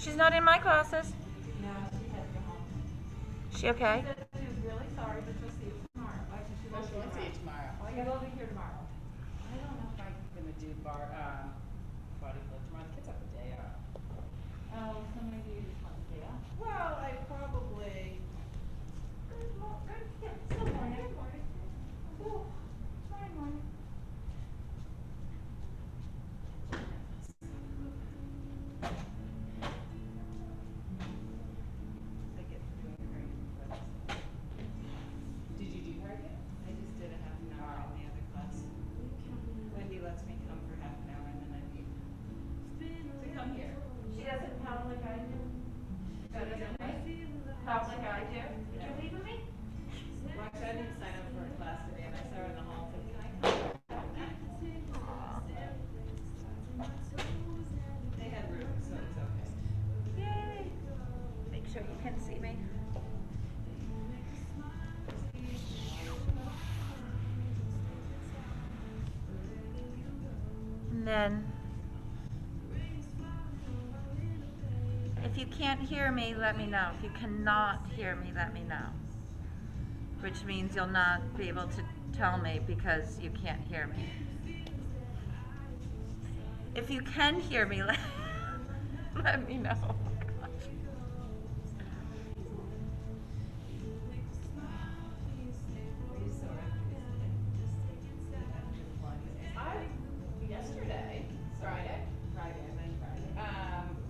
She's not in my classes. No, she had to go home. She okay? She said she was really sorry, but she'll see you tomorrow. I said she won't see you tomorrow. Oh, you will be here tomorrow. I don't know if I'm gonna do body flow tomorrow. The kids have a day off. Oh, so maybe you just want to stay up. Well, I probably. Good morning. Good morning. Oh, sorry, morning. I get doing her. Did you do her yet? I just did a half an hour in the other class. Wendy lets me come for half an hour and then I leave. To come here. She doesn't pound like I do. Better than me. Pound like I do. Did you leave with me? Well, actually, I didn't sign up for a class today and I saw her in the hall and said, can I come? They had room, so it's okay. Yay. Make sure you can see me. And then, if you can't hear me, let me know. If you cannot hear me, let me know. Which means you'll not be able to tell me because you can't hear me. If you can hear me, let me know. Yesterday, Friday, I meant Friday.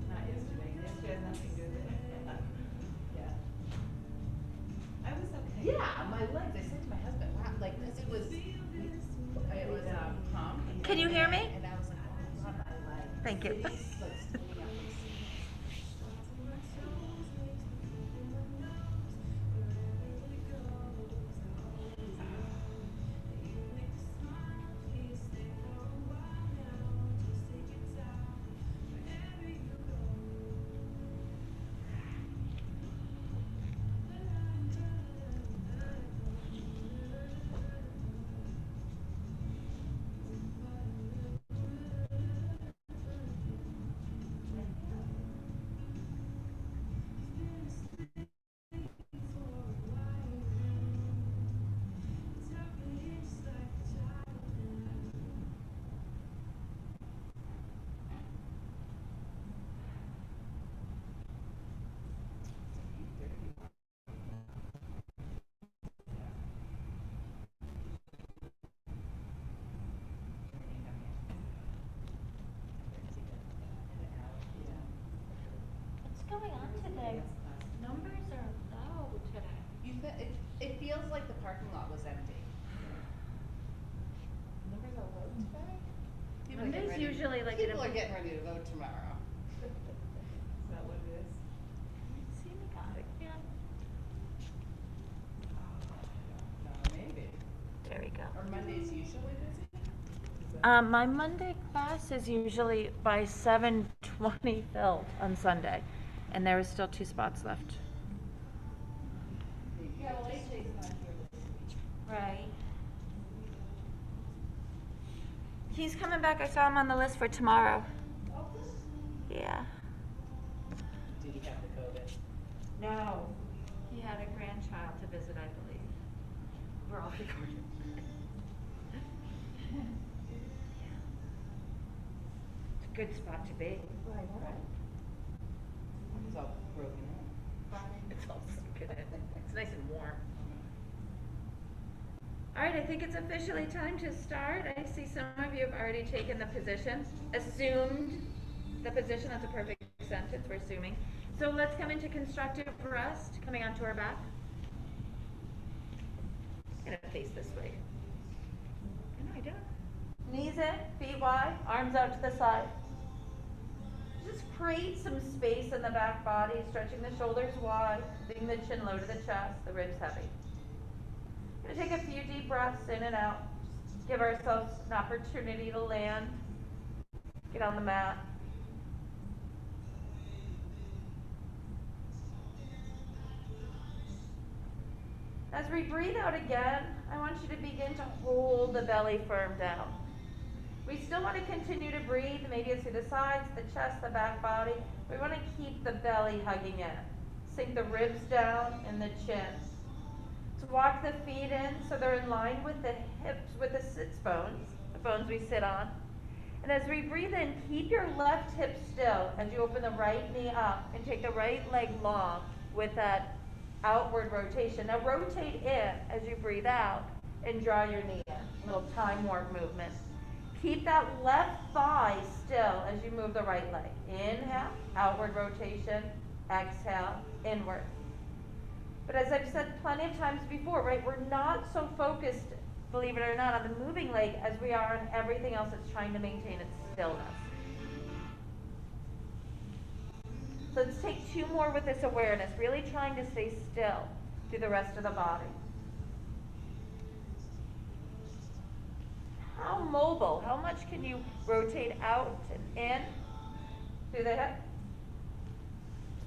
Not yesterday. Yesterday has nothing to do with it. Yeah. I was okay. Yeah, my legs. I said to my husband, wow, like, cause it was pump. Can you hear me? And I was like, oh my God, my leg. Thank you. Like standing up. What's going on today? Numbers are low today. It feels like the parking lot was empty. Numbers are low today? Monday's usually like People are getting ready to vote tomorrow. Is that what it is? See me, got it. Yeah. No, maybe. There we go. Are Mondays usually busy? My Monday class is usually by 7:20 filled on Sunday, and there is still 2 spots left. Yeah, well, AJ's not here this week. Right. He's coming back. I saw him on the list for tomorrow. Oh, this. Yeah. Did he have the COVID? No. He had a grandchild to visit, I believe. We're all recording. It's a good spot to be. Right. It's all broken up. It's all so good. It's nice and warm. All right, I think it's officially time to start. I see some of you have already taken the position, assumed the position. That's a perfect sentence, we're assuming. So let's come into constructive rest, coming onto our back. I'm gonna face this way. No, I don't. Knees in, feet wide, arms out to the side. Just create some space in the back body, stretching the shoulders wide, leaving the chin low to the chest, the ribs heavy. We're going to take a few deep breaths in and out. Give ourselves an opportunity to land. Get on the mat. As we breathe out again, I want you to begin to hold the belly firm down. We still want to continue to breathe. Maybe it's through the sides, the chest, the back body. We want to keep the belly hugging in. Sink the ribs down and the chin. To walk the feet in so they're in line with the hips, with the sits bones, the bones we sit on. And as we breathe in, keep your left hip still as you open the right knee up and take the right leg long with that outward rotation. Now rotate in as you breathe out and draw your knee in. A little time warp movement. Keep that left thigh still as you move the right leg. Inhale, outward rotation. Exhale, inward. But as I've said plenty of times before, right, we're not so focused, believe it or not, on the moving leg as we are on everything else that's trying to maintain its stillness. So let's take 2 more with this awareness, really trying to stay still through the rest of the body. How mobile, how much can you rotate out and in through the hip?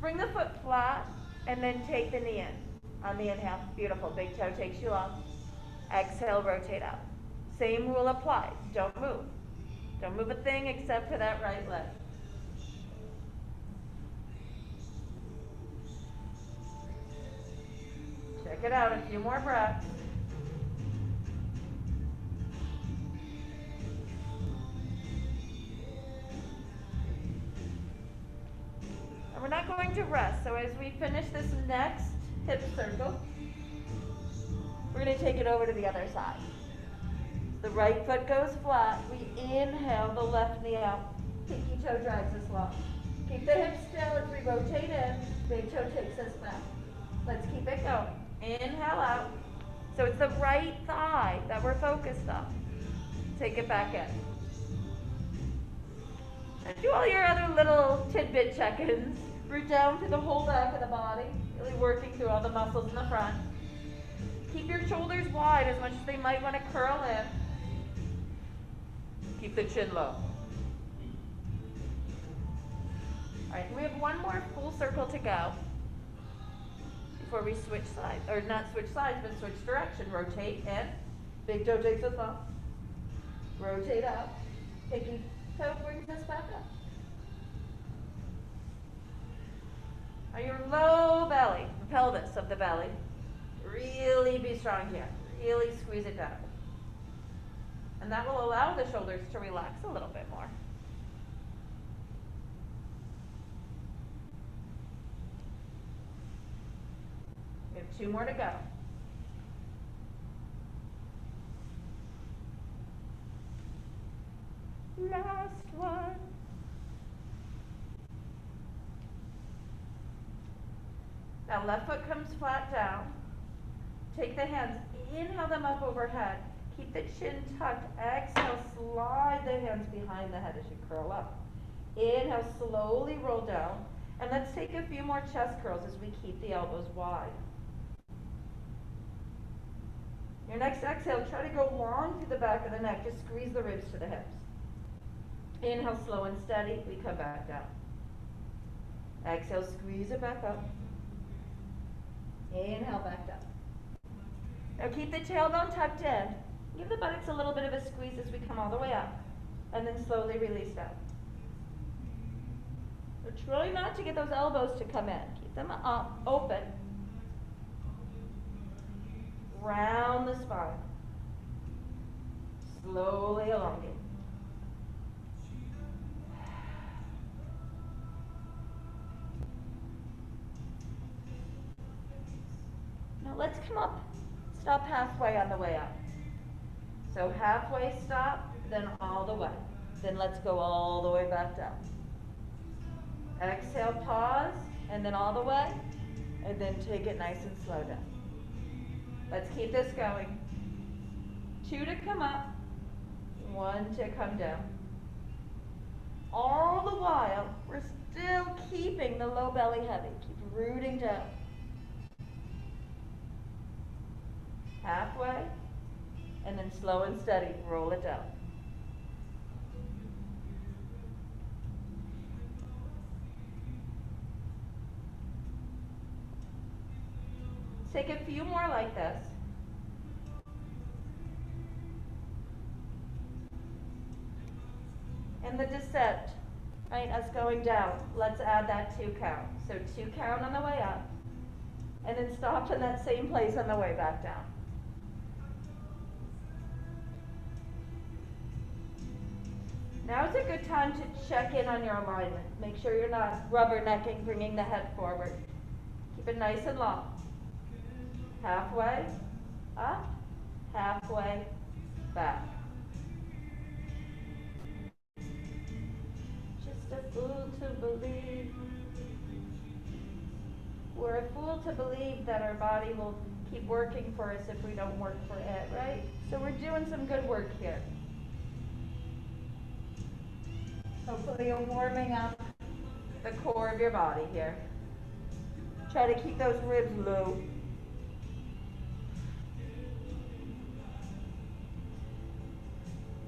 Bring the foot flat and then take the knee in. On the inhale, beautiful, big toe takes you long. Exhale, rotate out. Same rule applies, don't move. Don't move a thing except for that right leg. Check it out, a few more breaths. And we're not going to rest, so as we finish this next hip circle, we're going to take it over to the other side. The right foot goes flat. We inhale the left knee out. Pinky toe drags us long. Keep the hips still as we rotate in. Big toe takes us back. Let's keep it going. Inhale out. So it's the right thigh that we're focused on. Take it back in. And do all your other little tidbit check-ins. Root down to the whole back of the body. Really working through all the muscles in the front. Keep your shoulders wide as much as they might want to curl in. Keep the chin low. All right, we have one more full circle to go before we switch sides, or not switch sides, but switch direction. Rotate in. Big toe takes us off. Rotate out. Pinky toe brings us back up. Now your low belly, the pelvis of the belly, really be strong here. Really squeeze it down. And that will allow the shoulders to relax a little bit more. We have 2 more to go. Last one. Now left foot comes flat down. Take the hands, inhale them up overhead. Keep the chin tucked. Exhale, slide the hands behind the head as you curl up. Inhale, slowly roll down. And let's take a few more chest curls as we keep the elbows wide. Your next exhale, try to go long through the back of the neck. Just squeeze the ribs to the hips. Inhale, slow and steady. We come back down. Exhale, squeeze it back up. Inhale, back down. Now keep the tailbone tucked in. Give the buttocks a little bit of a squeeze as we come all the way up. And then slowly release down. So try not to get those elbows to come in. Keep them up, open. Round the spine. Slowly elongate. Now let's come up. Stop halfway on the way up. So halfway stop, then all the way. Then let's go all the way back down. Exhale, pause, and then all the way, and then take it nice and slow down. Let's keep this going. 2 to come up, 1 to come down. All the while, we're still keeping the low belly heavy. Keep rooting down. Halfway, and then slow and steady, roll it down. Take a few more like this. And the descent, right, us going down, let's add that 2 count. So 2 count on the way up, and then stop in that same place on the way back down. Now is a good time to check in on your alignment. Make sure you're not rubbernecking, bringing the head forward. Keep it nice and long. Halfway up, halfway back. Just a fool to believe. We're a fool to believe that our body will keep working for us if we don't work for it, right? So we're doing some good work here. Hopefully you're warming up the core of your body here. Try to keep those ribs low.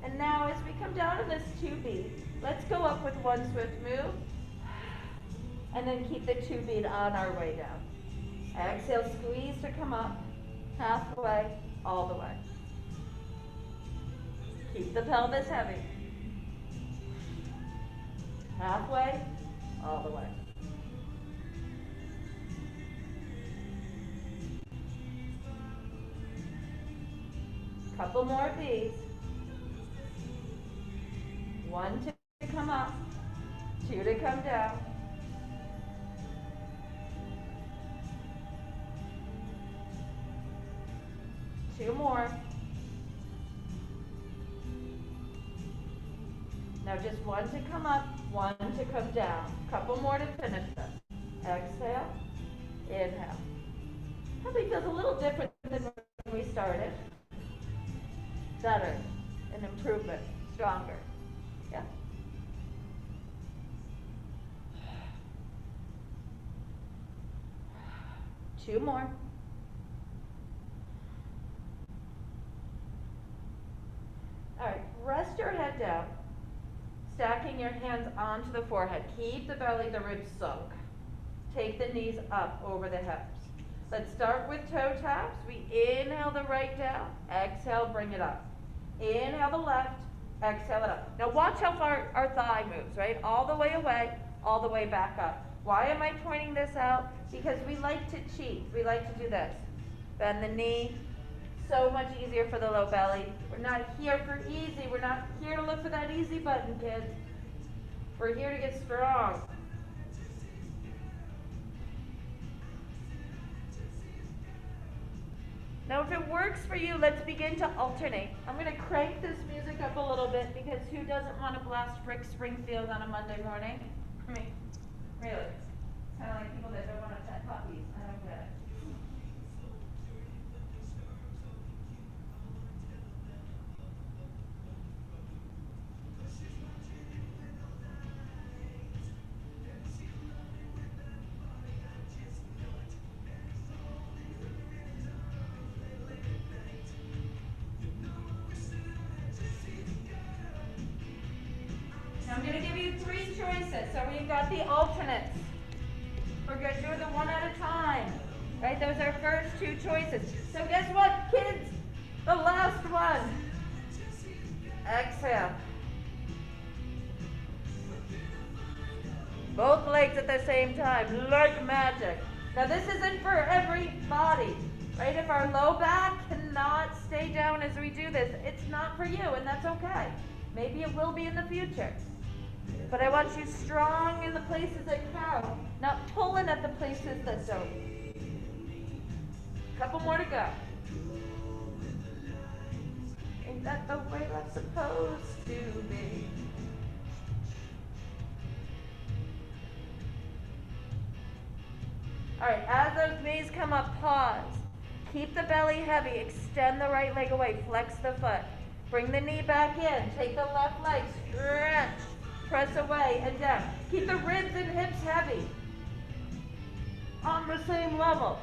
And now as we come down to this 2 beat, let's go up with 1 swift move. And then keep the 2 beat on our way down. Exhale, squeeze to come up, halfway, all the way. Keep the pelvis heavy. Halfway, all the way. Couple more of these. 1 to come up, 2 to come down. Two more. Now just 1 to come up, 1 to come down. Couple more to finish this. Exhale, inhale. Probably feels a little different than when we started. Better, an improvement, stronger. Yeah. Two more. All right, rest your head down, stacking your hands onto the forehead. Keep the belly, the ribs sunk. Take the knees up over the hips. Let's start with toe taps. We inhale the right down, exhale, bring it up. Inhale the left, exhale it up. Now watch how far our thigh moves, right? All the way away, all the way back up. Why am I pointing this out? Because we like to cheat. We like to do this. Bend the knee. So much easier for the low belly. We're not here for easy. We're not here to look for that easy button, kids. We're here to get strong. Now if it works for you, let's begin to alternate. I'm going to crank this music up a little bit because who doesn't want to blast Rick Springfield on a Monday morning? I mean, really. It's kind of like people that don't want to pet puppies. I don't get it. I'm going to give you 3 choices. So we've got the alternates. We're going to do them one at a time. Right? Those are our first 2 choices. So guess what, kids? The last one. Exhale. Both legs at the same time, like magic. Now this isn't for everybody. Right? If our low back cannot stay down as we do this, it's not for you, and that's okay. Maybe it will be in the future. But I want you strong in the places that count, not pulling at the places that don't. Couple more to go. Ain't that the way that's supposed to be? All right, as those knees come up, pause. Keep the belly heavy, extend the right leg away, flex the foot. Bring the knee back in, take the left leg, stretch. Press away and down. Keep the ribs and hips heavy. On the same level.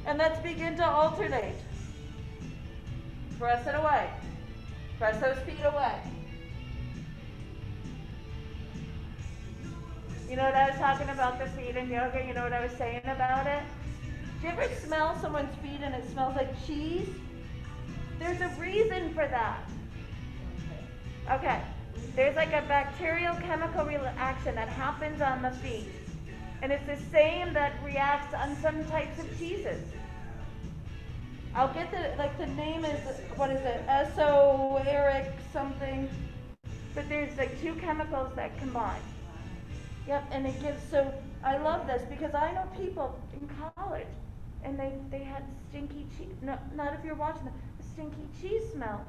And let's begin to alternate. Press it away. Press those feet away. You know what I was talking about the feet in yoga? You know what I was saying about it? Do you ever smell someone's feet and it smells like cheese? There's a reason for that. Okay. There's like a bacterial chemical reaction that happens on the feet. And it's the same that reacts on some types of cheeses. I'll get the name is, what is it, esoteric something. But there's like two chemicals that combine. Yep, and it gives, so I love this because I know people in college and they had stinky cheese, no, not if you're watching them, a stinky cheese smell.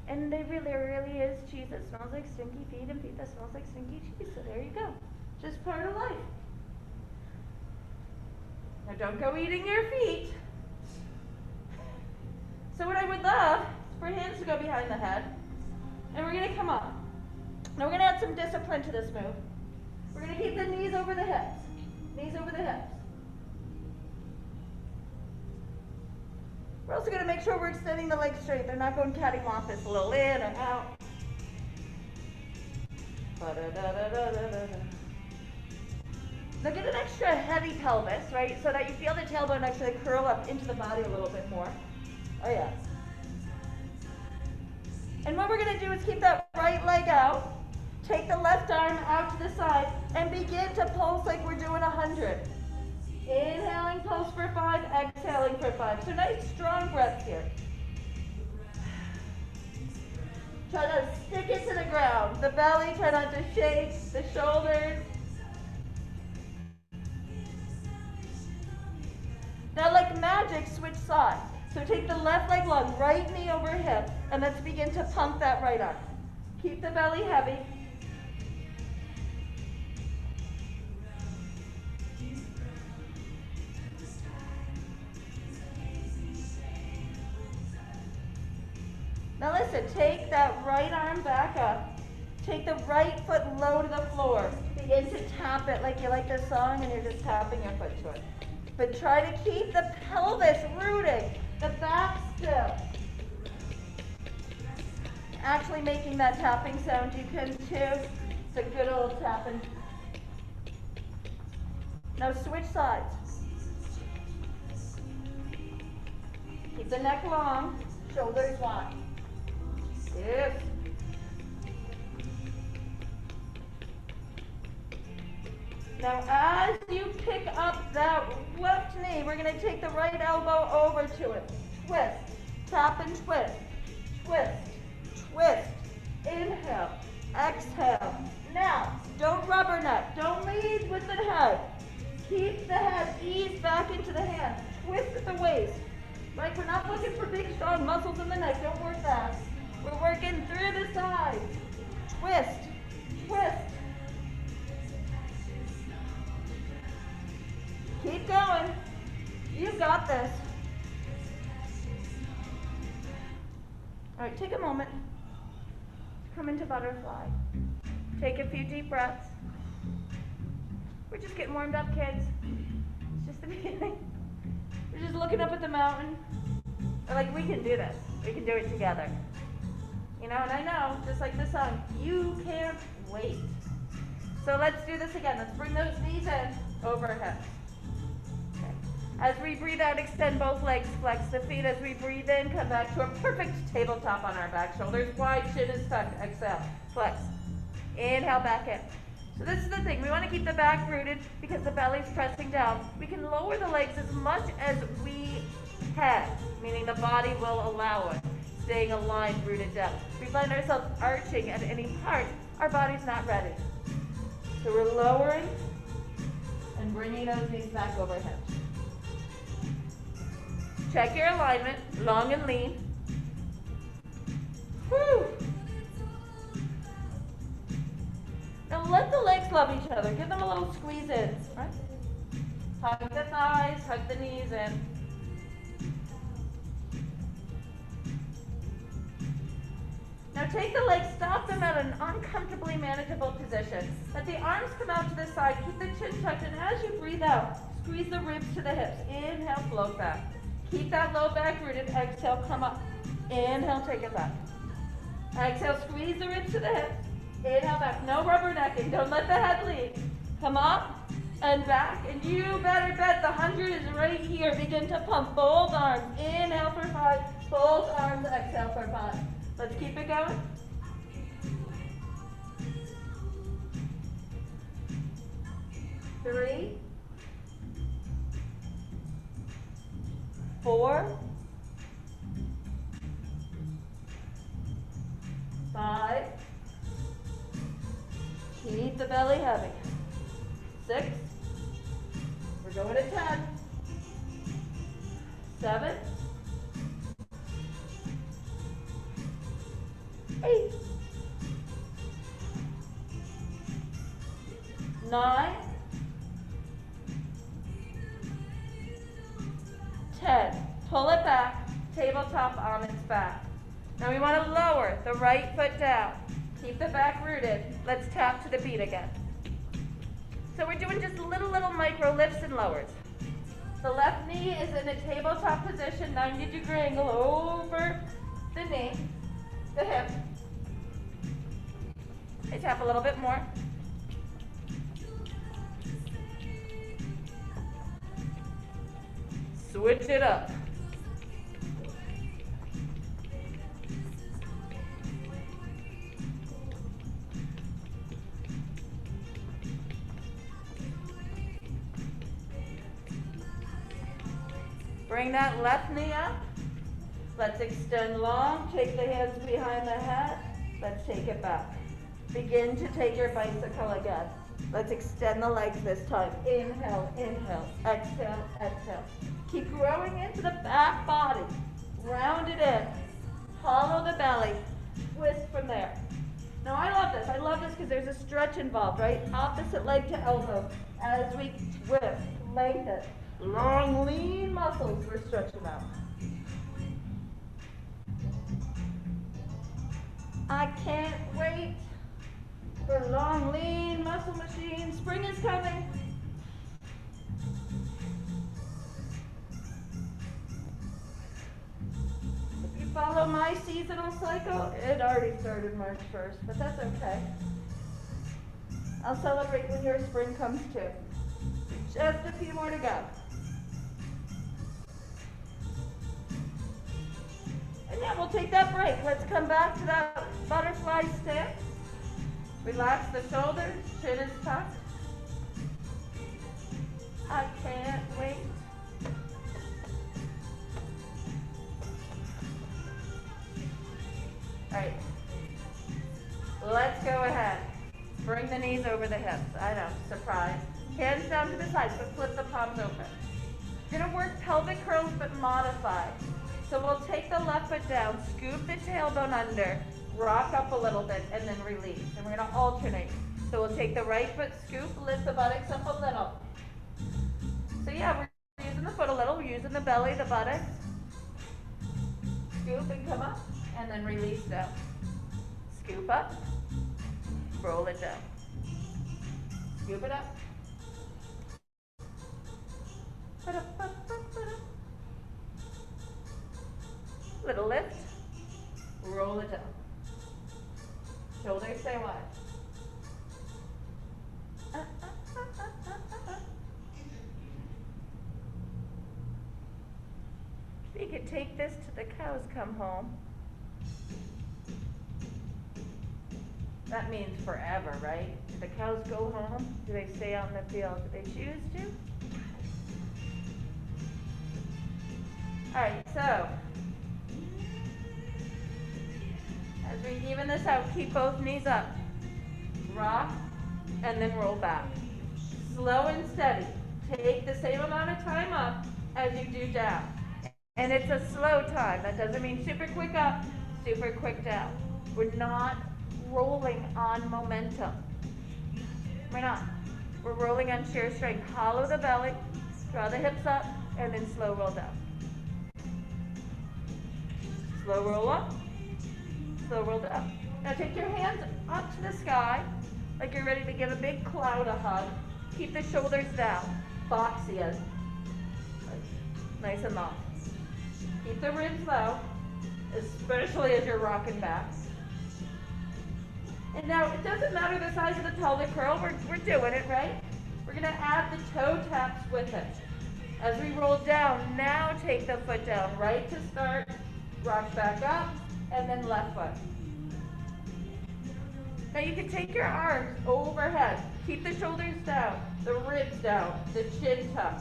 And there really is cheese that smells like stinky feet and feet that smells like stinky cheese. So there you go. Just part of life. Now don't go eating your feet. So what I would love is for hands to go behind the head. And we're going to come up. Now we're going to add some discipline to this move. We're going to keep the knees over the hips. Knees over the hips. We're also going to make sure we're extending the legs straight. They're not going cattywampus, a little in or out. Now get an extra heavy pelvis, right? So that you feel the tailbone actually curl up into the body a little bit more. Oh yeah. And what we're going to do is keep that right leg out. Take the left arm out to the side and begin to pulse like we're doing 100. Inhaling, pulse for 5, exhaling for 5. So nice strong breath here. Try to stick it to the ground. The belly, try not to shake. The shoulders. Now like magic, switch sides. So take the left leg long, right knee over hip, and let's begin to pump that right arm. Keep the belly heavy. Now listen, take that right arm back up. Take the right foot low to the floor. Begin to tap it like you like this song and you're just tapping your foot to it. But try to keep the pelvis rooted, the back still. Actually making that tapping sound, you can too. It's a good old tapping. Now switch sides. Keep the neck long, shoulders wide. Yes. Now as you pick up that left knee, we're going to take the right elbow over to it. Twist, tap and twist, twist, twist. Inhale, exhale. Now, don't rubberneck, don't lead with the head. Keep the head ease back into the hand. Twist at the waist. Right, we're not looking for big strong muscles in the neck, don't work that. We're working through the sides. Twist, twist. Keep going. You've got this. All right, take a moment. Come into butterfly. Take a few deep breaths. We're just getting warmed up, kids. It's just the beginning. We're just looking up at the mountain. We're like, we can do this. We can do it together. You know, and I know, just like the song, you can't wait. So let's do this again. Let's bring those knees in, overhead. Okay. As we breathe out, extend both legs, flex the feet. As we breathe in, come back to a perfect tabletop on our back. Shoulders wide, chin is tucked. Exhale, flex. Inhale, back in. So this is the thing. We want to keep the back rooted because the belly's pressing down. We can lower the legs as much as we can, meaning the body will allow it. Staying aligned, rooted down. If we find ourselves arching at any part, our body's not ready. So we're lowering and bringing those knees back overhead. Check your alignment, long and lean. Whew. Now let the legs love each other. Give them a little squeeze in. Right? Hug the thighs, hug the knees in. Now take the legs, stop them at an uncomfortably manageable position. Let the arms come out to the side, keep the chin tucked, and as you breathe out, squeeze the ribs to the hips. Inhale, float back. Keep that low back rooted. Exhale, come up. Inhale, take it back. Exhale, squeeze the ribs to the hips. Inhale, back. No rubbernecking. Don't let the head lead. Come up and back, and you better bet the 100 is right here. Begin to pump both arms. Inhale for 5, both arms, exhale for 5. Let's keep it going. 4, 5, keep the belly heavy, 6, we're going to 10, 7, 8, 9, 10. Pull it back, tabletop on its back. Now we want to lower the right foot down. Keep the back rooted. Let's tap to the beat again. So we're doing just little micro lifts and lowers. The left knee is in a tabletop position, 90-degree angle over the knee, the hip. I tap a little bit more. Switch it up. Bring that left knee up. Let's extend long. Take the hands behind the head. Let's take it back. Begin to take your bicycle again. Let's extend the legs this time. Inhale, inhale, exhale, exhale. Keep growing into the back body. Round it in. Hollow the belly. Twist from there. Now I love this. I love this because there's a stretch involved, right? Opposite leg to elbow. As we twist, lengthen. Long, lean muscles we're stretching out. I can't wait for long, lean muscle machine. Spring is coming. If you follow my seasonal cycle, it already started March 1st, but that's okay. I'll celebrate when your spring comes too. Just a few more to go. And yeah, we'll take that break. Let's come back to that butterfly stance. Relax the shoulders, chin is tucked. I can't wait. All right, let's go ahead. Bring the knees over the hips. I know, surprise. Hands down to the sides, but flip the palms open. You're gonna work pelvic curls, but modified. So we'll take the left foot down, scoop the tailbone under, rock up a little bit, and then release. And we're gonna alternate. So we'll take the right foot, scoop, lift the buttocks up a little. So yeah, we're using the foot a little, we're using the belly, the buttocks. Scoop and come up, and then release down. Scoop up, roll it down. Scoop it up. Little lift, roll it down. Shoulders stay wide. You can take this to the cows come home. That means forever, right? Do the cows go home? Do they stay out in the field? Do they choose to? All right, so as we even this out, keep both knees up. Rock and then roll back. Slow and steady. Take the same amount of time up as you do down. And it's a slow time. That doesn't mean super quick up, super quick down. We're not rolling on momentum. We're not. We're rolling on sheer strength. Hollow the belly, draw the hips up, and then slow roll down. Slow roll up, slow roll down. Now take your hands up to the sky, like you're ready to give a big cloud a hug. Keep the shoulders down, boxias, nice and long. Keep the ribs low, especially as you're rocking back. And now, it doesn't matter the size of the pelvic curl, we're doing it, right? We're gonna add the toe taps with it. As we roll down, now take the foot down, right to start, rock back up, and then left foot. Now you can take your arms overhead. Keep the shoulders down, the ribs down, the chin tucked.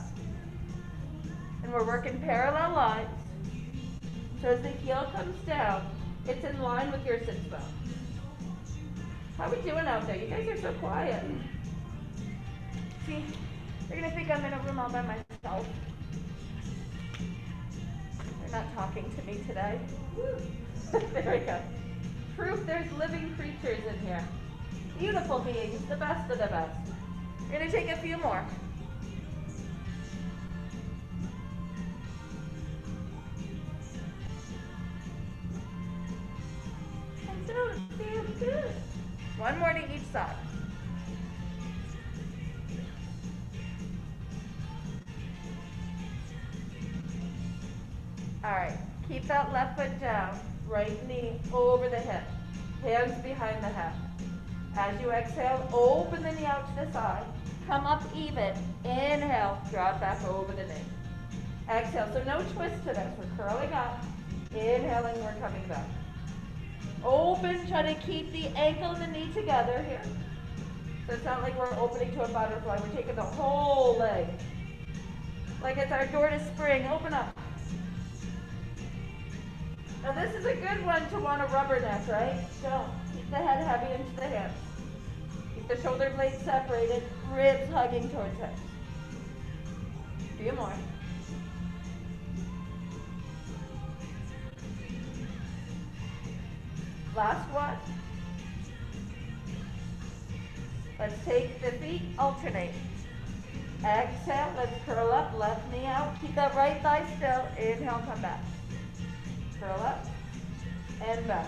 And we're working parallel lines. So as the heel comes down, it's in line with your sits bone. How are we doing out there? You guys are so quiet. See, they're gonna think I'm in a room all by myself. They're not talking to me today. There we go. Proof there's living creatures in here. Beautiful beings, the best of the best. We're gonna take a few more. And don't feel good. One more to each side. All right, keep that left foot down, right knee over the hip, hands behind the head. As you exhale, open the knee out to the side, come up even, inhale, drop back over the knee. Exhale, so no twist to this, we're curling up, inhaling, we're coming back. Open, try to keep the ankle and the knee together here. So it's not like we're opening to a butterfly, we're taking the whole leg. Like it's our door to spring, open up. Now this is a good one to want a rubberneck, right? Don't. Keep the head heavy into the hips. Keep the shoulder blades separated, ribs hugging towards hips. A few more. Last one. Let's take the feet, alternate. Exhale, let's curl up, left knee out. Keep that right thigh still. Inhale, come back. Curl up and back.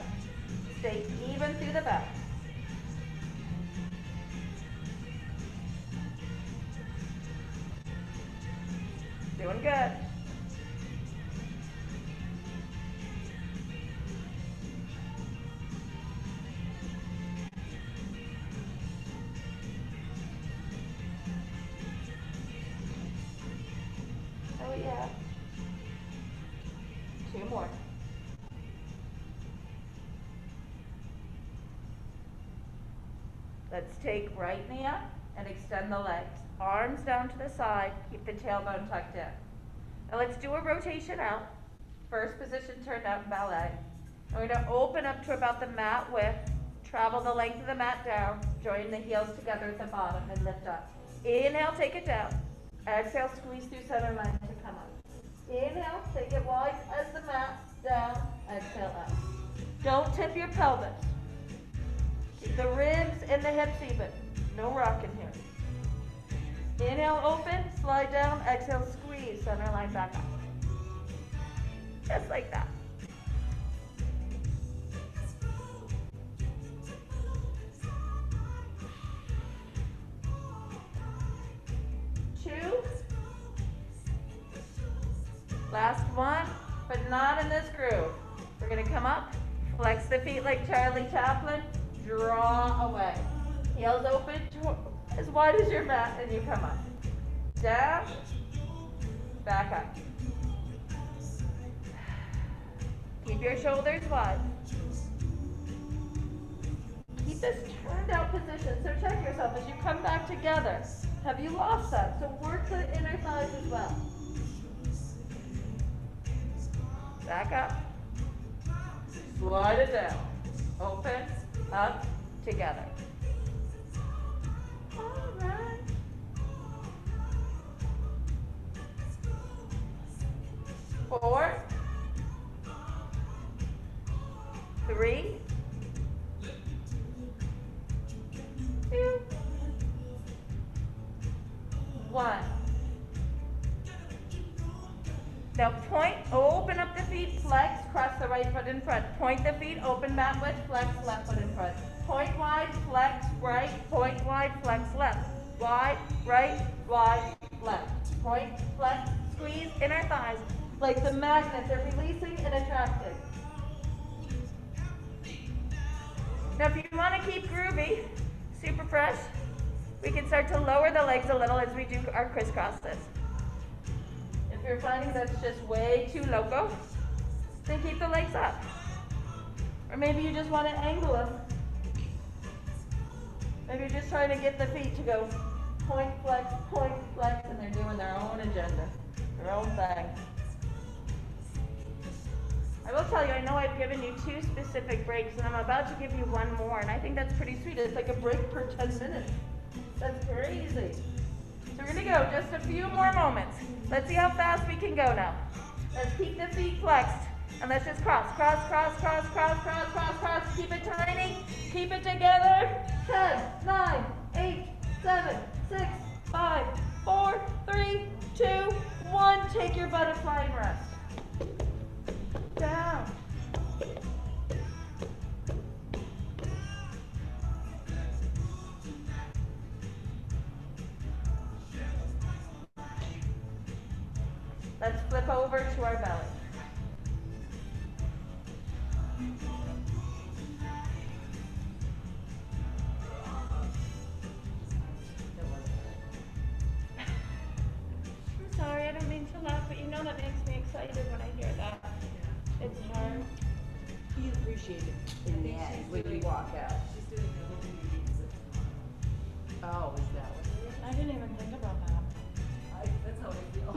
Stay even through the back. Doing good. Oh yeah. Two more. Let's take right knee up and extend the legs. Arms down to the side, keep the tailbone tucked in. Now let's do a rotation out. First position turned out in ballet. And we're gonna open up to about the mat width, travel the length of the mat down, join the heels together at the bottom and lift up. Inhale, take it down. Exhale, squeeze through center line to come up. Inhale, take it wide as the mat, down, exhale up. Don't tip your pelvis. Keep the ribs and the hips even. No rocking here. Inhale, open, slide down, exhale, squeeze, center line back up. Just like that. Two. Last one, but not in this groove. We're gonna come up, flex the feet like Charlie Chaplin, draw away. Heels open as wide as your mat, and you come up. Down, back up. Keep your shoulders wide. Keep this turned out position, so check yourself as you come back together. Have you lost that? So work the inner thighs as well. Back up. Slide it down. Open, up, together. All right. Four. Three. Two. One. Now point, open up the feet, flex, cross the right foot in front. Point the feet, open mat width, flex, left foot in front. Point wide, flex, right, point wide, flex, left. Wide, right, wide, left. Point, flex, squeeze inner thighs like the magnets are releasing and attracting. Now if you want to keep groovy, super fresh, we can start to lower the legs a little as we do our crisscrosses. If you're finding that's just way too loco, then keep the legs up. Or maybe you just want to angle them. Maybe you're just trying to get the feet to go point, flex, and they're doing their own agenda. Your own thing. I will tell you, I know I've given you 2 specific breaks, and I'm about to give you 1 more, and I think that's pretty sweet. It's like a break per 10 minutes. That's crazy. So we're gonna go just a few more moments. Let's see how fast we can go now. Let's keep the feet flexed, and let's just cross, cross, cross, cross, cross, cross, cross, cross. Keep it tiny, keep it together. 10, 9, 8, 7, 6, 5, 4, 3, 2, 1. Take your butterfly and rest. Down. Let's flip over to our belly. I'm sorry, I don't mean to laugh, but you know that makes me excited when I hear that. It's hard. You appreciate it in the end when you walk out. She's doing the whole meetings. Oh, is that what it is? I didn't even think about that. That's how I feel.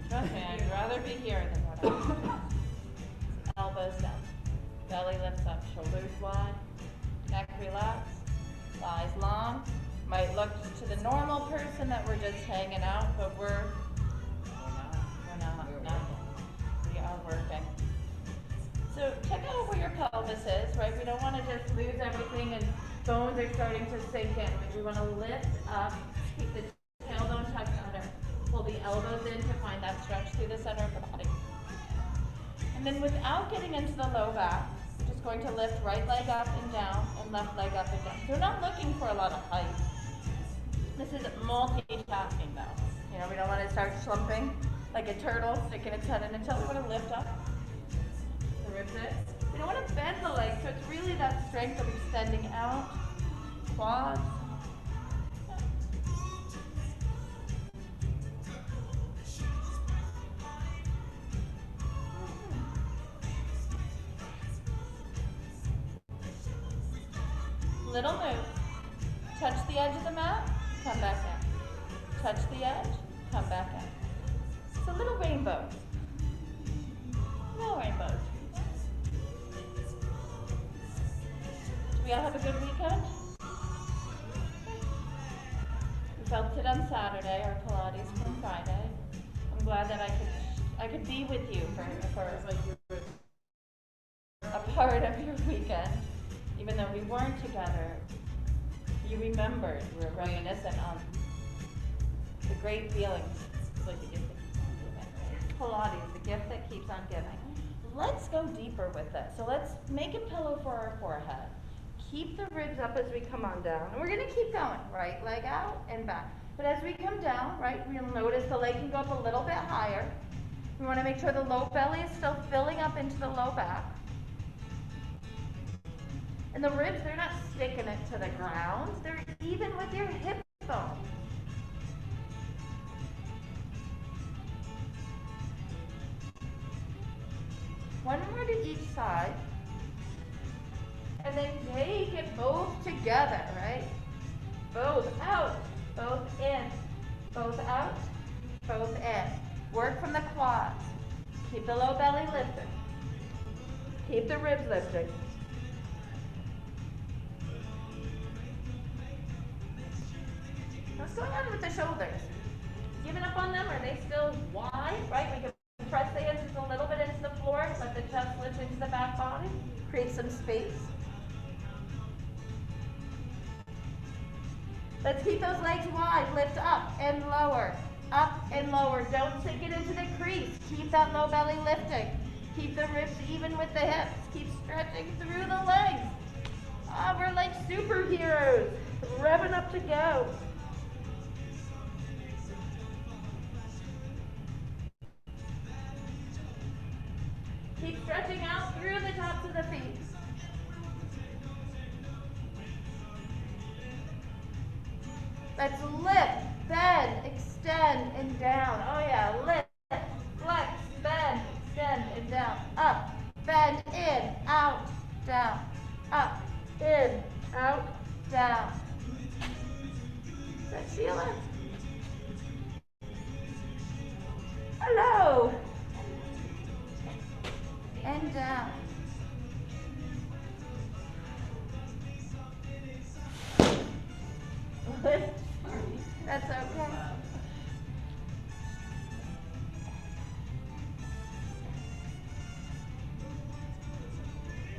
Trust me, I'd rather be here than whatever. Elbows down. Belly lifts up, shoulders wide. Neck relaxed. Thighs long. Might look to the normal person that we're just hanging out, but we're not. We are working. So check out where your pelvis is, right? We don't want to just lose everything and bones are starting to sink in. We want to lift up, keep the tailbone tucked under. Pull the elbows in to find that stretch through the center of the body. And then without getting into the low back, we're just going to lift right leg up and down and left leg up and down. So we're not looking for a lot of height. This is multitasking though. You know, we don't want to start slumping like a turtle sticking its head in until we want to lift up the ribs in. We don't want to bend the legs, so it's really that strength of extending out, quads. Little move. Touch the edge of the mat, come back in. Touch the edge, come back in. So little rainbows. No rainbows. Do we all have a good weekend? We felt it on Saturday, our Pilates from Friday. I'm glad that I could be with you for a part of your weekend. Even though we weren't together, you remembered, we were reminiscent on the great feelings. It's like the gift that keeps on giving. Pilates, the gift that keeps on giving. Let's go deeper with this. So let's make a pillow for our forehead. Keep the ribs up as we come on down. And we're gonna keep going, right leg out and back. But as we come down, right, we'll notice the leg can go up a little bit higher. We wanna make sure the low belly is still filling up into the low back. And the ribs, they're not sticking it to the ground. They're even with your hip bone. One more to each side. And then take it both together, right? Both out, both in. Both out, both in. Work from the quads. Keep the low belly lifted. Keep the ribs lifted. What's going on with the shoulders? Giving up on them? Are they still wide? Right? We can press the hands just a little bit into the floor, let the chest lift into the back body, create some space. Let's keep those legs wide. Lift up and lower. Up and lower. Don't sink it into the crease. Keep that low belly lifting. Keep the ribs even with the hips. Keep stretching through the legs. Oh, we're like superheroes. Revving up to go. Keep stretching out through the tops of the feet. Let's lift, bend, extend, and down. Oh yeah, lift, flex, bend, extend, and down. Up, bend, in, out, down. Up, in, out, down. Is that Sheila? Hello. That's okay.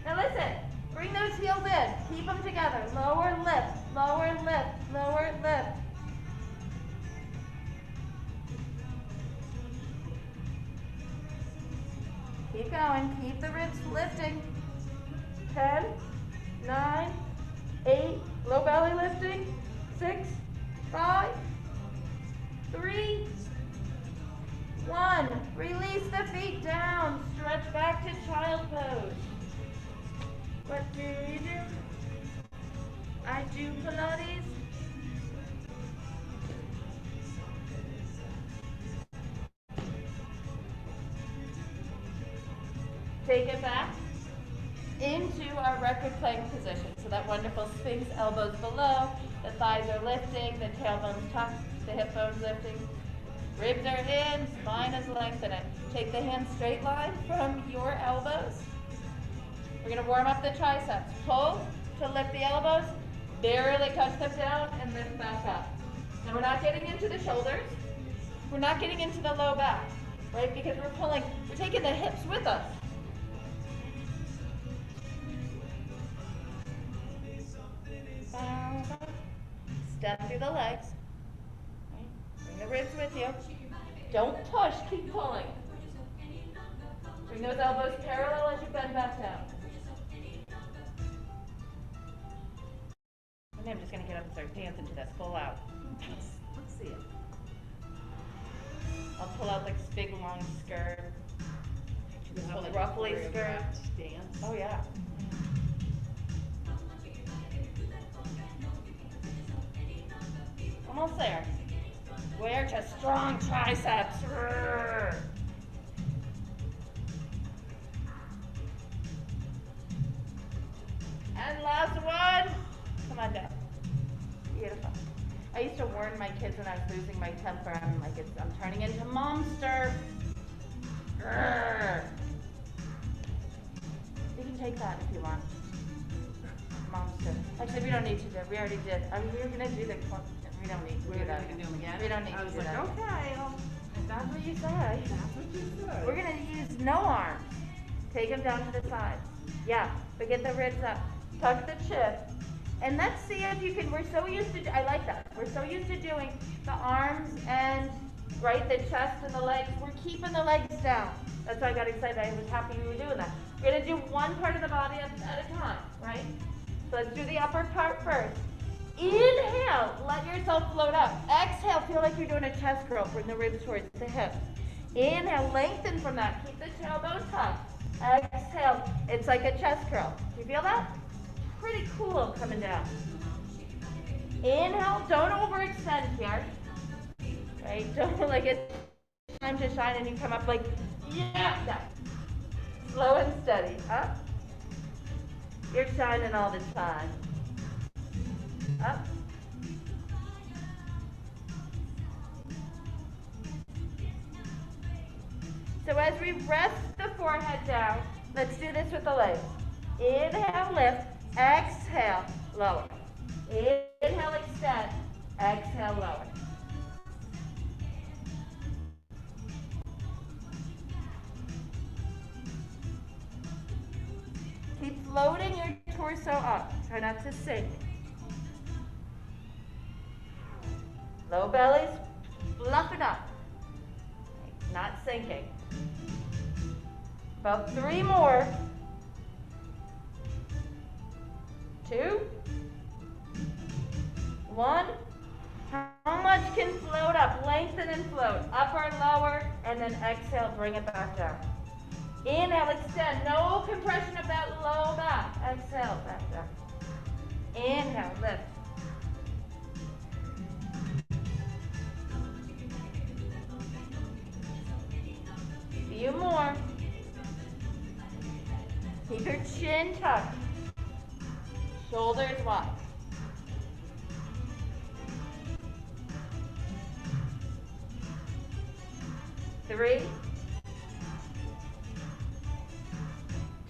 Now listen, bring those heels in. Keep them together. Lower lift, lower lift, lower lift. Keep going. Keep the ribs lifting. 10, 9, 8, low belly lifting. 6, 5, 3, 1. Release the feet down. Stretch back to child pose. What do you do? I do Pilates. Take it back into our record plank position. So that wonderful Sphinx, elbows below, the thighs are lifting, the tailbone's tucked, the hip bone's lifting. Ribs are in, spine is lengthening. Take the hands straight line from your elbows. We're going to warm up the triceps. Pull to lift the elbows, barely touch them down, and lift back up. Now we're not getting into the shoulders. We're not getting into the low back, right? Because we're taking the hips with us. Step through the legs. Right? Bring the ribs with you. Don't push, keep pulling. Bring those elbows parallel as you bend back down. And I'm just going to get up and start dancing to this. Pull out. Let's see it. I'll pull out like this big long skirt. You have like ruffly a skirt. choreographed dance. Oh yeah. Almost there. Square to strong triceps. And last one. Come on down. Beautiful. I used to warn my kids when I was losing my temper. I'm like, I'm turning into momster. You can take that if you want. Momster. Actually, we don't need to do it. We already did. I mean, we were going to do the... We don't need to do that. We're going to do them again? We don't need to do that. I was like, okay. If that's what you say. That's what you said. We're going to use no arms. Take them down to the side. Yeah, but get the ribs up. Tuck the chin. And let's see if you can, we're so used to, I like that. We're so used to doing the arms and, right, the chest and the legs. We're keeping the legs down. That's why I got excited. I was happy we were doing that. We're going to do one part of the body at a time, right? So let's do the upper part first. Inhale, let yourself float up. Exhale, feel like you're doing a chest curl. Bring the ribs towards the hips. Inhale, lengthen from that. Keep the tailbone tucked. Exhale, it's like a chest curl. Do you feel that? Pretty cool coming down. Inhale, don't overextend here. Right? Don't like it's time to shine and you come up like, yeah. No. Slow and steady. Up. You're shining all the time. Up. So as we rest the forehead down, let's do this with the legs. Inhale, lift. Exhale, lower. Inhale, extend. Exhale, lower. Keep floating your torso up. Try not to sink. Low bellies, fluff it up. Not sinking. About 3 more. 2, 1. How much can float up? Lengthen and float. Upper, lower, and then exhale, bring it back down. Inhale, extend. No compression of that low back. Exhale, back down. Inhale, lift. Few more. Keep your chin tucked. Shoulders wide. Three,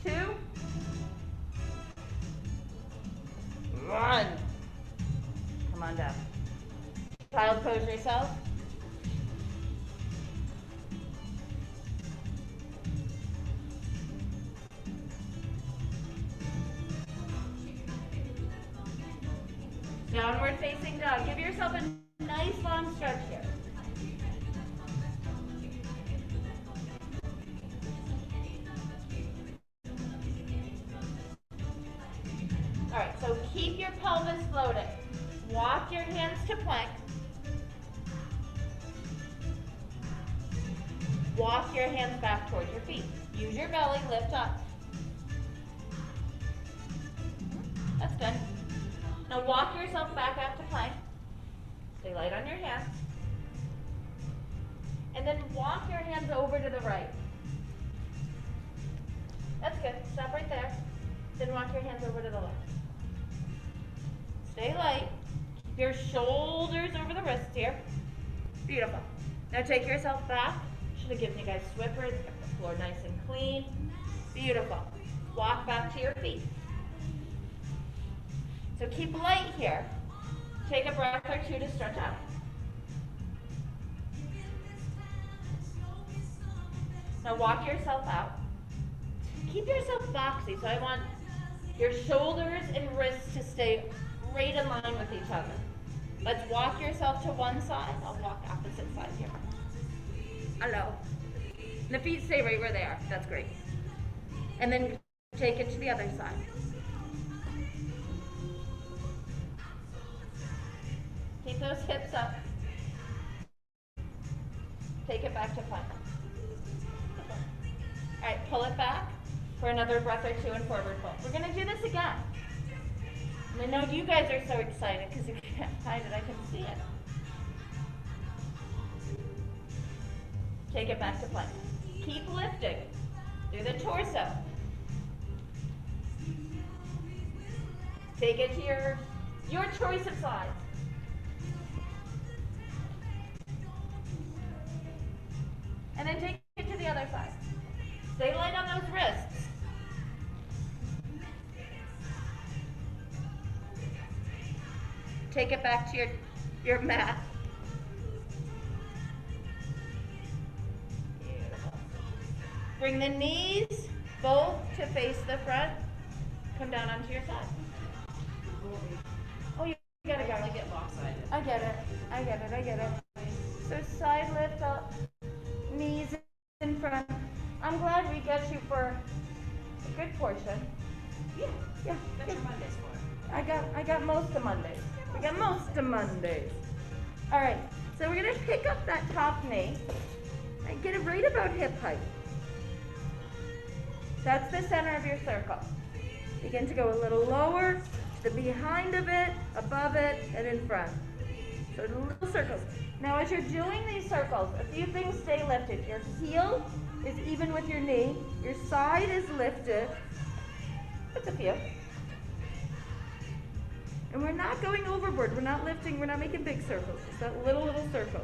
2, 1. Come on down. Child pose yourself. Downward facing dog. Give yourself a nice long stretch here. All right, so keep your pelvis floating. Walk your hands to plank. Walk your hands back towards your feet. Use your belly, lift up. That's good. Now walk yourself back out to plank. Stay light on your hands. And then walk your hands over to the right. That's good. Stop right there. Then walk your hands over to the left. Stay light. Keep your shoulders over the wrists here. Beautiful. Now take yourself back. Should have given you guys swippers. Get the floor nice and clean. Beautiful. Walk back to your feet. So keep light here. Take a breath or two to stretch out. Now walk yourself out. Keep yourself boxy. So I want your shoulders and wrists to stay right in line with each other. Let's walk yourself to one side. I'll walk opposite side here. Hello. And the feet stay right where they are. That's great. And then take it to the other side. Keep those hips up. Take it back to plank. All right, pull it back for another breath or two and forward fold. We're going to do this again. And I know you guys are so excited because you can't hide it. I can see it. Take it back to plank. Keep lifting through the torso. Take it to your choice of size. And then take it to the other side. Stay light on those wrists. Take it back to your mat. Beautiful. Bring the knees both to face the front. Come down onto your side. Oh, you gotta go. I get lopsided. I get it. So side lift up, knees in front. I'm glad we got you for a good portion. Yeah. That's Good. your Mondays for. I got most of Mondays. We got most of Mondays. All right, so we're gonna pick up that top knee and get it right about hip height. That's the center of your circle. Begin to go a little lower, to the behind of it, above it, and in front. So little circles. Now as you're doing these circles, a few things stay lifted. Your heel is even with your knee. Your side is lifted. That's a few. And we're not going overboard. We're not lifting. We're not making big circles. Just that little circle.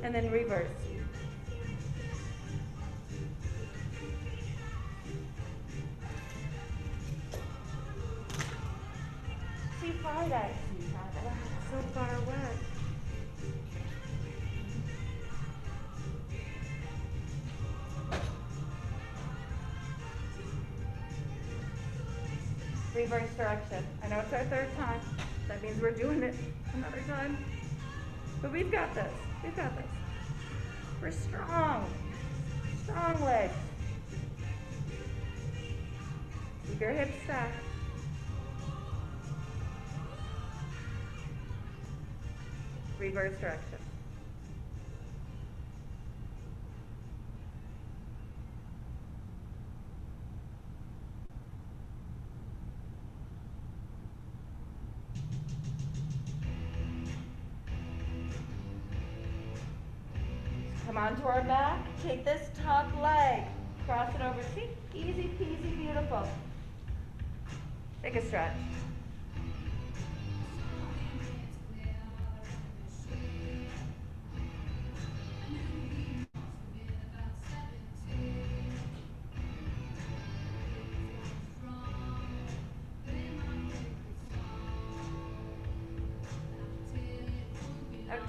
And then reverse. See Friday. So far away. Reverse direction. I know it's our third time. That means we're doing it another time. But we've got this. We've got this. We're strong. Strong legs. Keep your hips stacked. Reverse direction. Come onto our back, take this top leg, cross it over. See, easy peasy, beautiful. Take a stretch.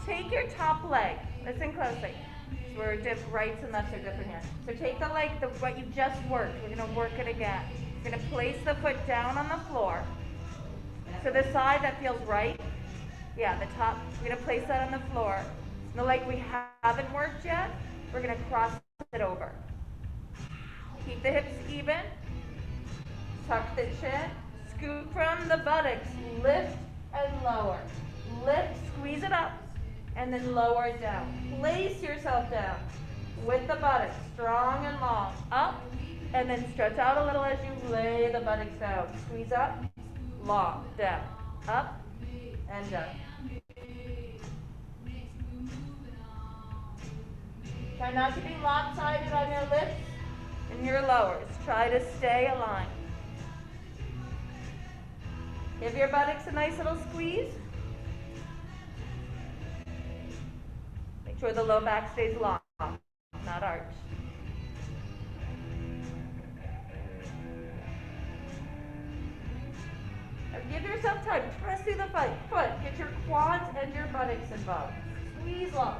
take your top leg. Listen closely. So we're rights and lefts are different here. So take the leg, what you just worked. We're gonna work it again. You're gonna place the foot down on the floor. So the side that feels right, yeah, the top, we're gonna place that on the floor. The leg we haven't worked yet, we're gonna cross it over. Keep the hips even. Tuck the chin. Scoop from the buttocks. Lift and lower. Lift, squeeze it up, and then lower it down. Place yourself down with the buttocks, strong and long. Up, and then stretch out a little as you lay the buttocks down. Squeeze up, long, down. Up, and down. Try not to be lopsided on your lifts and your lowers. Try to stay aligned. Give your buttocks a nice little squeeze. Make sure the low back stays long, not arched. Now give yourself time. Press through the foot. Get your quads and your buttocks involved. Squeeze long.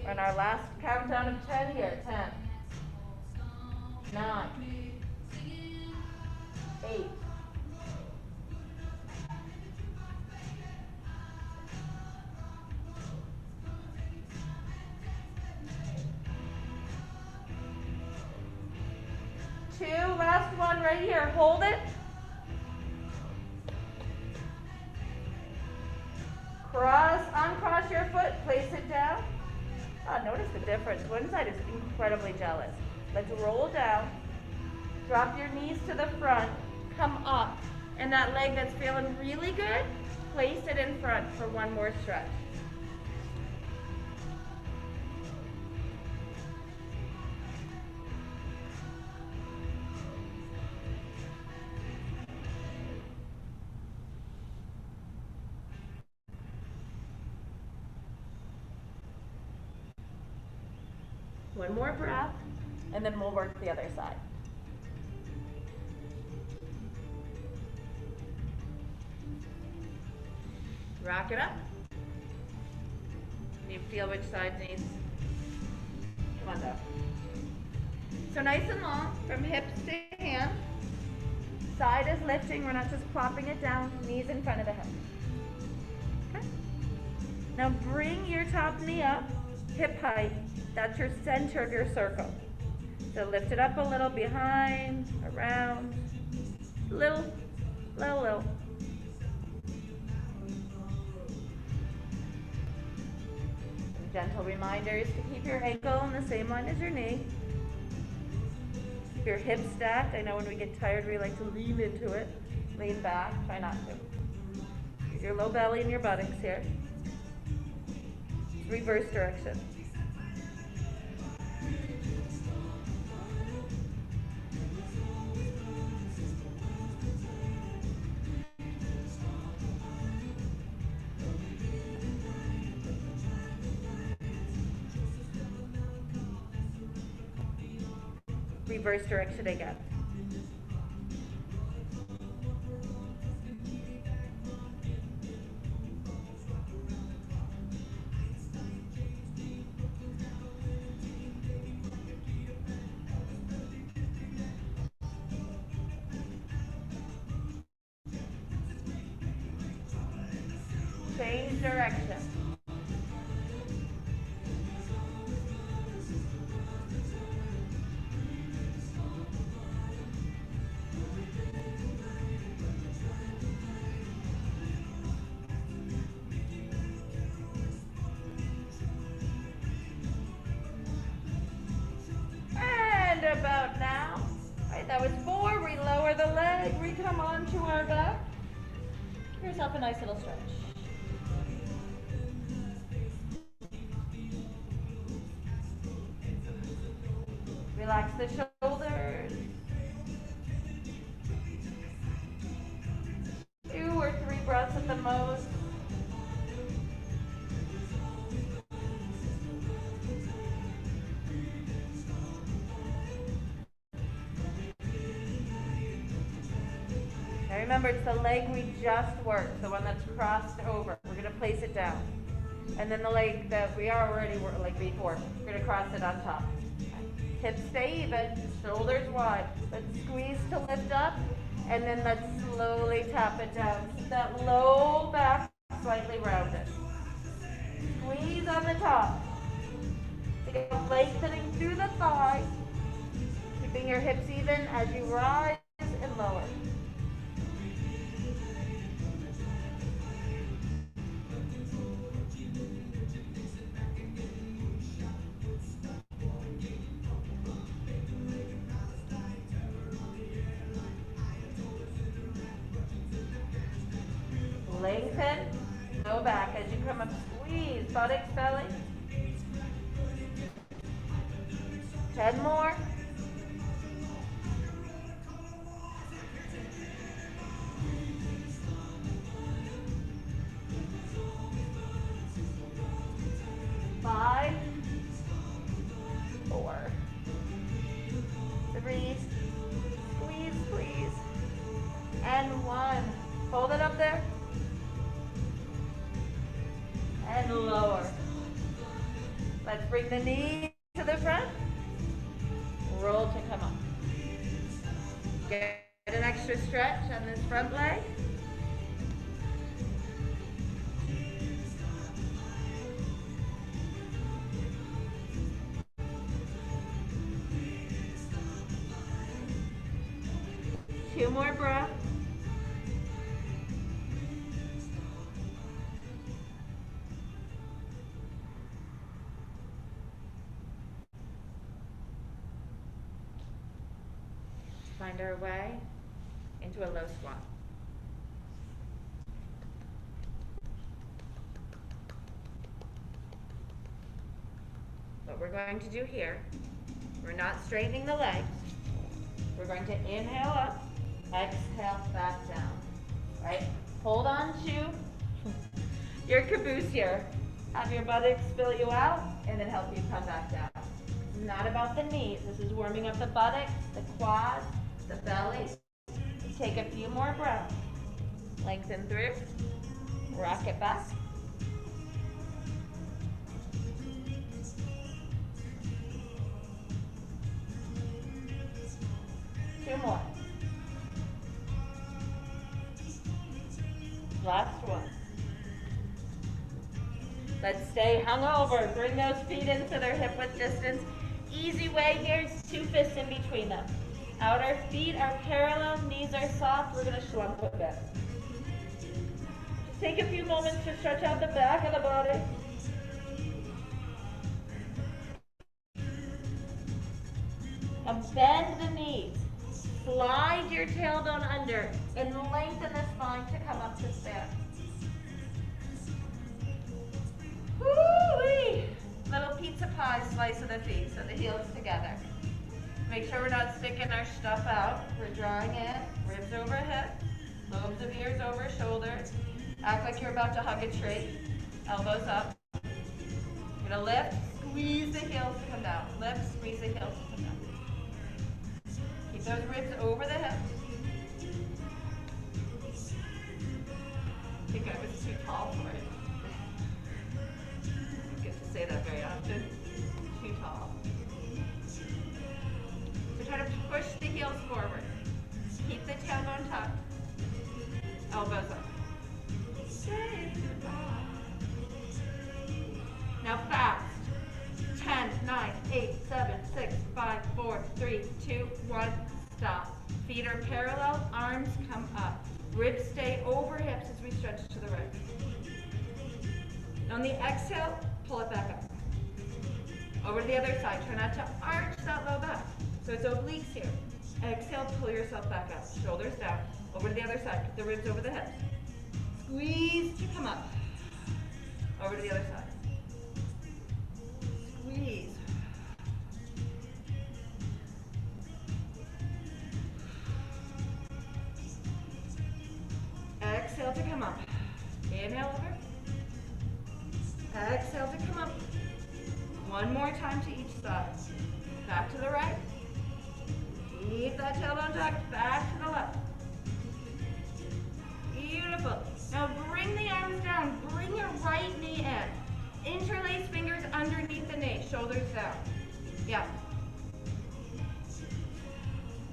On our last countdown of 10 here. 10, 9, 8, 2, last one right here. Hold it. Uncross your foot, place it down. Oh, notice the difference. One side is incredibly jealous. Let's roll down. Drop your knees to the front. Come up. And that leg that's feeling really good, place it in front for one more stretch. One more breath, and then we'll work the other side. Rock it up. You feel which side needs. Come on down. So nice and long, from hips to hands. Side is lifting, we're not just plopping it down, knees in front of the hips. Okay? Now bring your top knee up, hip height. That's your center of your circle. So lift it up a little behind, around, little. Gentle reminders to keep your ankle in the same line as your knee. Keep your hips stacked. I know when we get tired, we like to lean into it. Lean back, try not to. Use your low belly and your buttocks here. Reverse direction. Reverse direction again. Change direction. About now. All right, that was 4. We lower the leg, we come onto our back. Give yourself a nice little stretch. Relax the shoulders. 2 or 3 breaths at the most. remember, it's the leg we just worked, the one that's crossed over. We're going to place it down. And then the leg that we already worked, like before, we're going to cross it on top. Hips stay even, shoulders wide. Let's squeeze to lift up, and then let's slowly tap it down. Keep that low back slightly rounded. Squeeze on the top. Again, lengthening through the thigh. Keeping your hips even as you rise and lower. Lengthen, go back as you come up, squeeze, buttocks, belly. 10 more. Five, 4, 3, squeeze, squeeze, and 1. Hold it up there. And lower. Let's bring the knee to the front. Roll to come up. Get an extra stretch on this front leg. Two more breaths. Find our way into a low squat. What we're going to do here, we're not straightening the legs. We're going to inhale up, exhale back down, right? Hold on to your caboose here. Have your buttocks spill you out and then help you come back down. This is not about the knees. This is warming up the buttocks, the quads, the belly. Take a few more breaths. Lengthen through. Rock it back. Two more. Last one. Let's stay hung over. Bring those feet into their hip width distance. Easy way here is 2 fists in between them. Outer feet are parallel, knees are soft. We're going to slump a bit. Just take a few moments to stretch out the back of the body. And bend the knees. Slide your tailbone under and lengthen the spine to come up to stand. Woo-wee! Little pizza pie slice of the feet, so the heels together. Make sure we're not sticking our stuff out. We're drawing in, ribs over hips, lobes of ears over shoulders. Act like you're about to hug a tree. Elbows up. You're gonna lift, squeeze the heels to come down. Lift, squeeze the heels to come down. Keep those ribs over the hips. I think I was too tall for it. I don't get to say that very often. Too tall. So try to push the heels forward. Keep the tailbone tucked. Elbows up. Now fast. 10, 9, 8, 7, 6, 5, 4, 3, 2, 1. Stop. Feet are parallel. Arms come up. Ribs stay over hips as we stretch to the right. On the exhale, pull it back up. Over to the other side. Try not to arch that low back. So it's obliques here. Exhale, pull yourself back up. Shoulders down. Over to the other side. Put the ribs over the hips. Squeeze to come up. Over to the other side. Squeeze. Exhale to come up. Inhale over. Exhale to come up. One more time to each side. Back to the right. Keep that tailbone tucked. Back to the left. shoulders down. Yeah.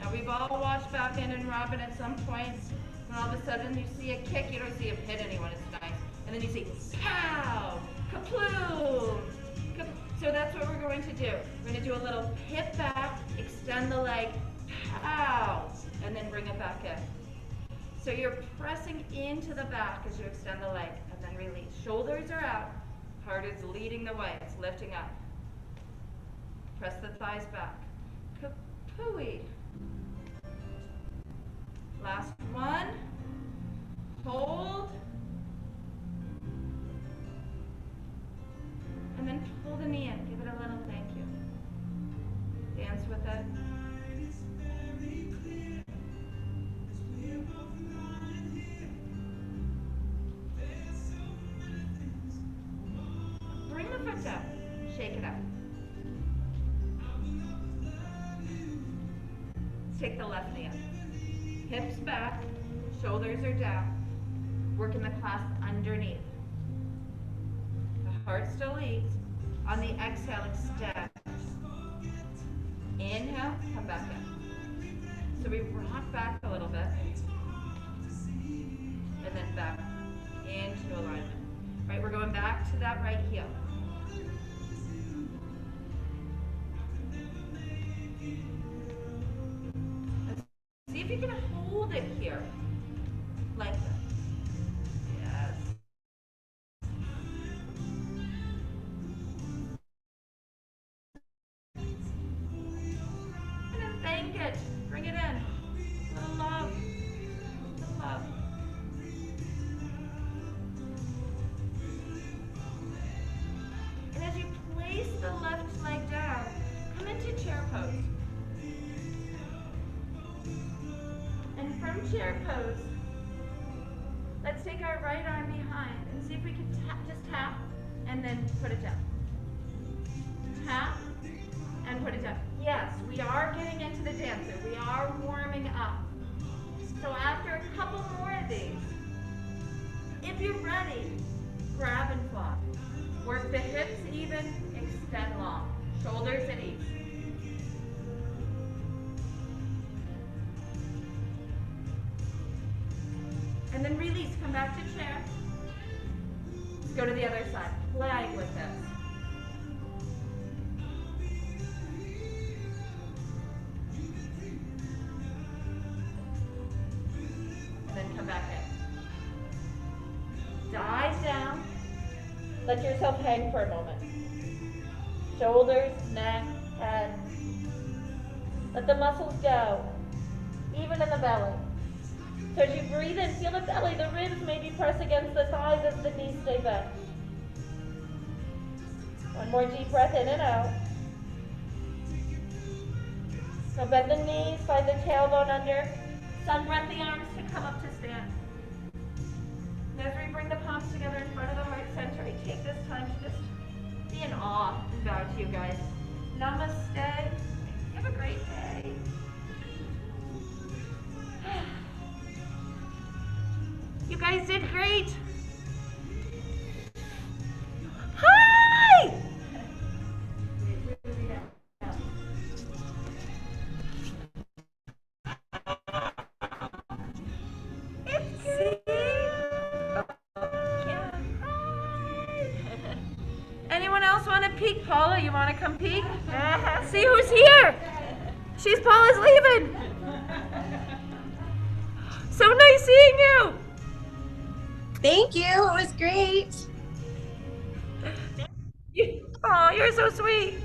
Now we've all watched back in and Robin at some points when all of a sudden you see a kick, you don't see him hit anyone, it's nice. And then you see pow, kaploom. So that's what we're going to do. We're going to do a little hip back, extend the leg, pow, and then bring it back in. So you're pressing into the back as you extend the leg, and then release. Shoulders are out, heart is leading the way, it's lifting up. Press the thighs back. Kapooey. Last one. Hold. And then pull the knee in. Give it a little thank you. Dance with it. Bring the foot down. Shake it out. Take the left knee up. Hips back. Shoulders are down. Working the clasp underneath. The heart still leads. On the exhale, extend. Inhale, come back in. So we rock back a little bit. And then back into alignment. All right, we're going back to that right heel. Let's see if you can hold it here. Like this. Yes. And then thank it. Bring it in. A little love. A little love. And as you place the left leg down, come into chair pose. And from chair pose, let's take our right arm behind and see if we can just tap and then put it down. Tap and put it down. Yes, we are getting into the dancer. We are warming up. So after a couple more of these, if you're ready, grab and fly. Work the hips even, extend long. Shoulders at ease. And then release, come back to chair. Let's go to the other side, playing with this. And then come back in. Dive down. Let yourself hang for a moment. Shoulders, neck, head. Let the muscles go, even in the belly. So as you breathe in, feel the belly, the ribs maybe press against the thighs as the knees stay bent. One more deep breath in and out. Now bend the knees, slide the tailbone under. Sun breath the arms to come up to stand. And as we bring the palms together in front of the heart center, I take this time to just be in awe and bow to you guys. Namaste. Have a great day. You guys did great. Hi! It's Steve. Anyone else want to peek? Paula, you want to come peek? See who's here. She's Paula's leaving. So nice seeing you. Thank you. It was great. Oh, you're so sweet.